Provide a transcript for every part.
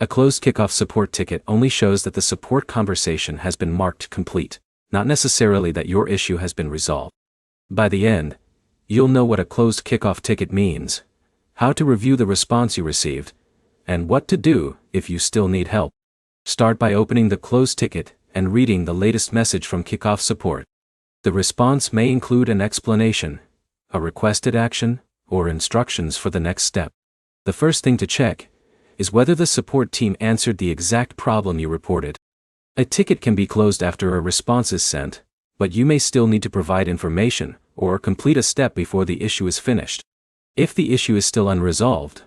A closed Kikoff support ticket only shows that the support conversation has been marked complete, not necessarily that your issue has been resolved. By the end, you'll know what a closed Kikoff ticket means, how to review the response you received, and what to do if you still need help. Start by opening the closed ticket and reading the latest message from Kikoff support. The response may include an explanation, a requested action, or instructions for the next step. The first thing to check is whether the support team answered the exact problem you reported. A ticket can be closed after a response is sent, but you may still need to provide information or complete a step before the issue is finished. If the issue is still unresolved,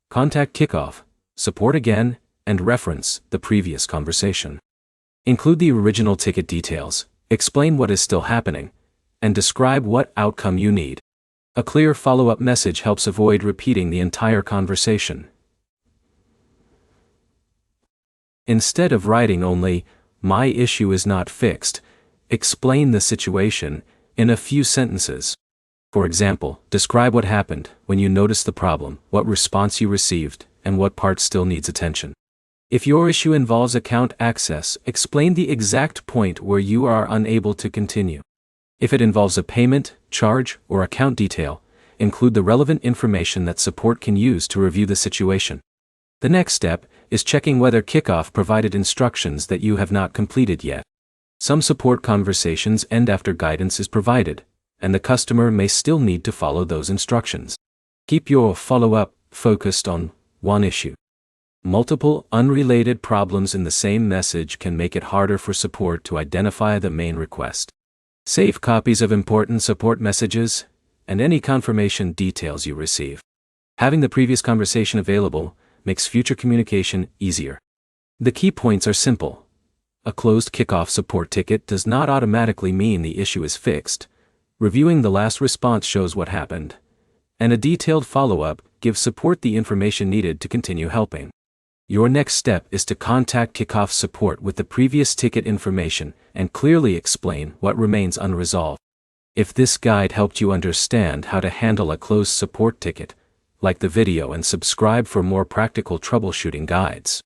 contact Kikoff, support again, and reference the previous conversation. Include the original ticket details, explain what is still happening, and describe what outcome you need. A clear follow-up message helps avoid repeating the entire conversation. Instead of writing only, "My issue is not fixed," explain the situation in a few sentences. For example, describe what happened when you noticed the problem, what response you received, and what part still needs attention. If your issue involves account access, explain the exact point where you are unable to continue. If it involves a payment, charge, or account detail, include the relevant information that support can use to review the situation. The next step is checking whether Kikoff provided instructions that you have not completed yet. Some support conversations end after guidance is provided, and the customer may still need to follow those instructions. Keep your follow-up focused on one issue. Multiple, unrelated problems in the same message can make it harder for support to identify the main request. Save copies of important support messages and any confirmation details you receive. Having the previous conversation available makes future communication easier. The key points are simple. A closed Kikoff support ticket does not automatically mean the issue is fixed. Reviewing the last response shows what happened, and a detailed follow-up gives support the information needed to continue helping. Your next step is to contact Kikoff support with the previous ticket information and clearly explain what remains unresolved. If this guide helped you understand how to handle a closed support ticket, like the video and subscribe for more practical troubleshooting guides.